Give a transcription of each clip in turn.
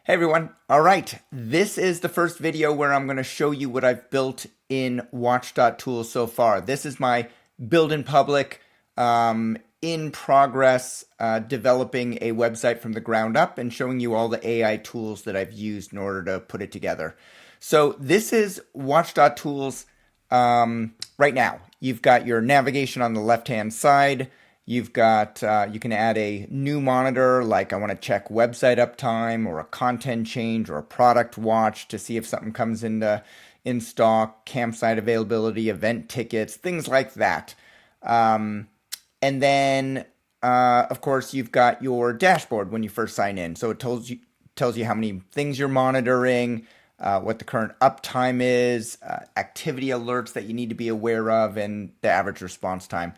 Hey everyone. All right, this is the first video where I'm going to show you what I've built in Watch.tools so far. This is my build in public, in progress, developing a website from the ground up and showing you all the AI tools that I've used in order to put it together. So this is Watch.tools right now. You've got your navigation on the left-hand side. You've got, you can add a new monitor, like I want to check website uptime or a content change or a product watch to see if something comes in stock, campsite availability, event tickets, things like that. And then, of course, you've got your dashboard when you first sign in. So it tells you how many things you're monitoring, what the current uptime is, activity alerts that you need to be aware of, and the average response time.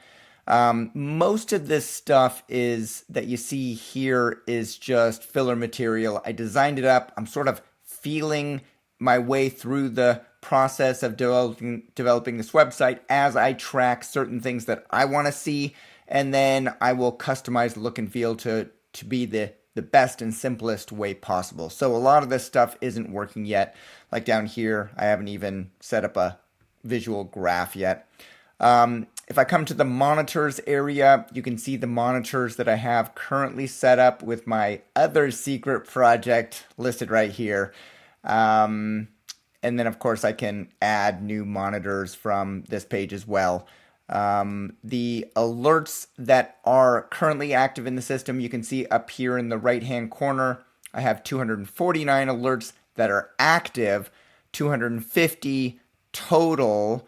Most of this stuff is that you see here is just filler material. I designed it up. I'm sort of feeling my way through the process of developing this website as I track certain things that I want to see, and then I will customize the look and feel to be the best and simplest way possible. So a lot of this stuff isn't working yet. Like down here, I haven't even set up a visual graph yet. If I come to the monitors area, you can see the monitors that I have currently set up with my other secret project listed right here. And then, of course, I can add new monitors from this page as well. The alerts that are currently active in the system, you can see up here in the right-hand corner, I have 249 alerts that are active, 250 total,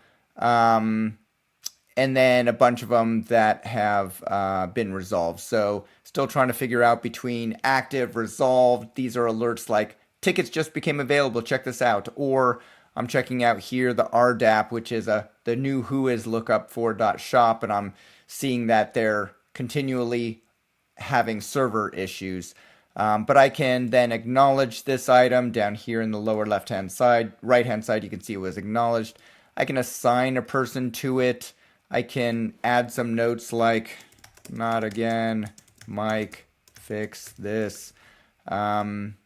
and then a bunch of them that have been resolved. So still trying to figure out between active, resolved. These are alerts like tickets just became available, check this out. Or I'm checking out here the RDAP, which is the new whois lookup for .shop, and I'm seeing that they're continually having server issues. But I can then acknowledge this item down here in the lower left-hand side. Right-hand side, you can see it was acknowledged. I can assign a person to it. I can add some notes like, not again, Mike, fix this. And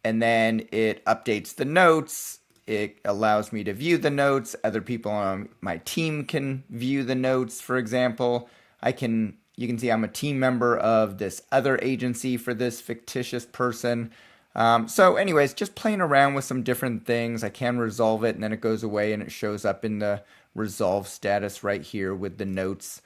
then it updates the notes. It allows me to view the notes. Other people on my team can view the notes, for example. You can see I'm a team member of this other agency for this fictitious person. So anyways, just playing around with some different things. I can resolve it, and then it goes away and it shows up in the resolve status right here with the notes.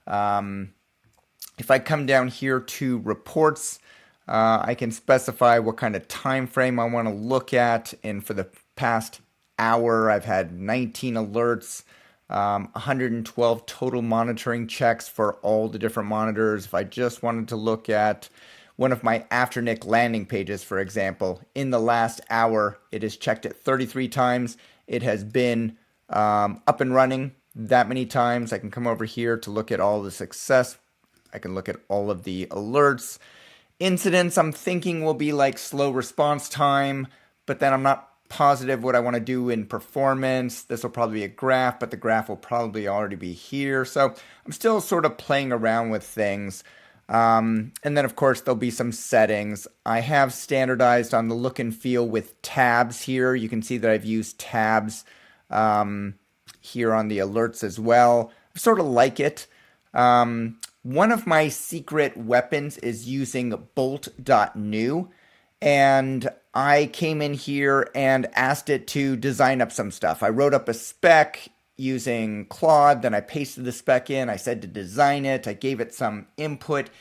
If I come down here to reports, I can specify what kind of time frame I want to look at. And for the past hour, I've had 19 alerts, 112 total monitoring checks for all the different monitors. If I just wanted to look at one of my afternic landing pages, for example, in the last hour, it is checked it 33 times. It has been up and running that many times. I can come over here to look at all the success. I can look at all of the alerts. Incidents, I'm thinking will be like slow response time, but then I'm not positive what I want to do in performance. This will probably be a graph, but the graph will probably already be here. So I'm still sort of playing around with things. And then, of course, there'll be some settings. I have standardized on the look and feel with tabs here. You can see that I've used tabs here on the alerts as well. I sort of like it. One of my secret weapons is using Bolt.new, and I came in here and asked it to design up some stuff. I wrote up a spec using Claude, then I pasted the spec in. I said to design it. I gave it some input,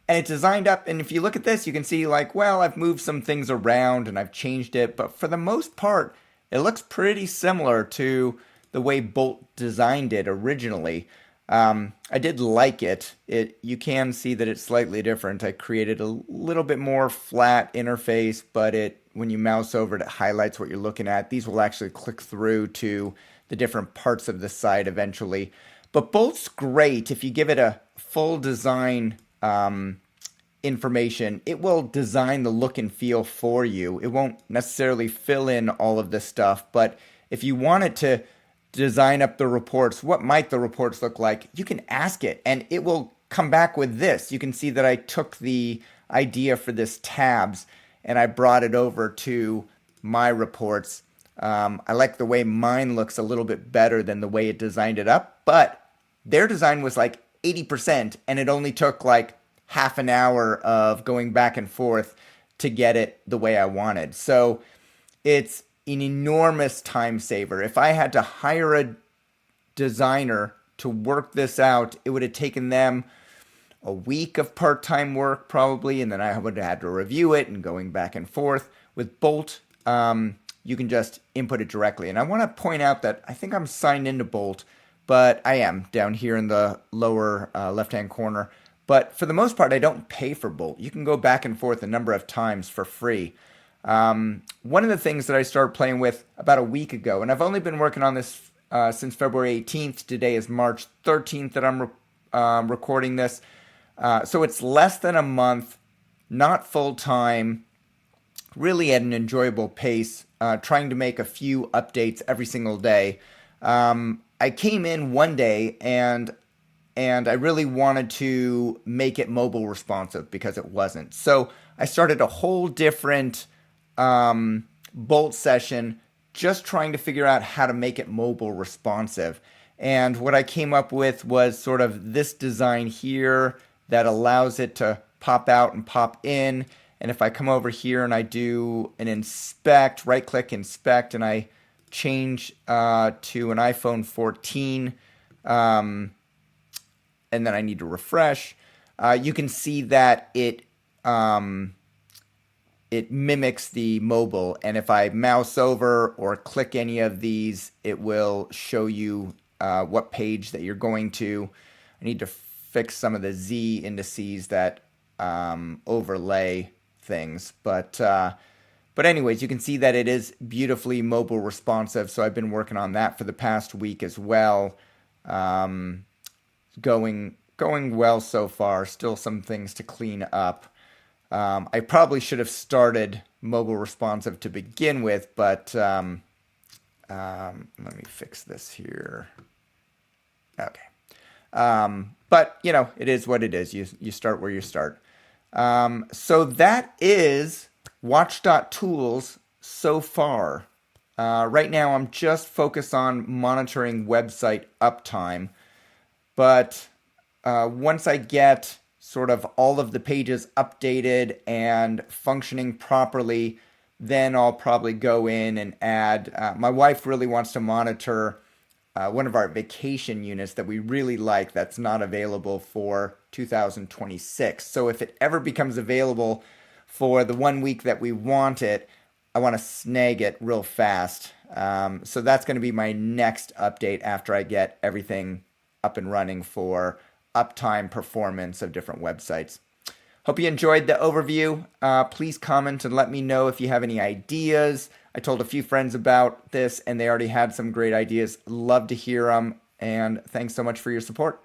and it designed up. And if you look at this, you can see like, well, I've moved some things around and I've changed it, but for the most part, it looks pretty similar to the way Bolt designed it originally. I did like it. You can see that it's slightly different. I created a little bit more flat interface, but when you mouse over it, it highlights what you're looking at. These will actually click through to the different parts of the site eventually. But Bolt's great. If you give it a full design information, it will design the look and feel for you. It won't necessarily fill in all of this stuff, but if you want it to design up the reports, what might the reports look like, you can ask it and it will come back with this. You can see that I took the idea for this tabs and I brought it over to my reports. I like the way mine looks a little bit better than the way it designed it up, but their design was like 80%, and it only took like half an hour of going back and forth to get it the way I wanted. So it's an enormous time saver. If I had to hire a designer to work this out, it would have taken them a week of part-time work probably, and then I would have had to review it and going back and forth. With Bolt, you can just input it directly. And I want to point out that I think I'm signed into Bolt, but I am down here in the lower left-hand corner. But for the most part, I don't pay for Bolt. You can go back and forth a number of times for free. One of the things that I started playing with about a week ago, and I've only been working on this since February 18th. Today is March 13th that I'm recording this. So it's less than a month, not full-time, really at an enjoyable pace, trying to make a few updates every single day. I came in one day and I really wanted to make it mobile responsive because it wasn't. So I started a whole different Bolt session just trying to figure out how to make it mobile responsive. And what I came up with was sort of this design here that allows it to pop out and pop in. And if I come over here and I do an inspect, right click inspect, and I change to an iPhone 14, and then I need to refresh, you can see that it mimics the mobile. And if I mouse over or click any of these, it will show you what page that you're going to. I need to fix some of the Z indices that overlay things, but anyways, you can see that it is beautifully mobile responsive. So I've been working on that for the past week as well. Going well so far. Still some things to clean up. I probably should have started mobile responsive to begin with, but let me fix this here. Okay. But, you know, it is what it is. You start where you start. So that is Watch.tools so far. Right now, I'm just focused on monitoring website uptime. But once I get sort of all of the pages updated and functioning properly, then I'll probably go in and add. My wife really wants to monitor one of our vacation units that we really like that's not available for 2026. So if it ever becomes available for the 1 week that we want it, I want to snag it real fast. So that's going to be my next update after I get everything up and running for uptime performance of different websites. Hope you enjoyed the overview. Please comment and let me know if you have any ideas. I told a few friends about this and they already had some great ideas. Love to hear them, and thanks so much for your support.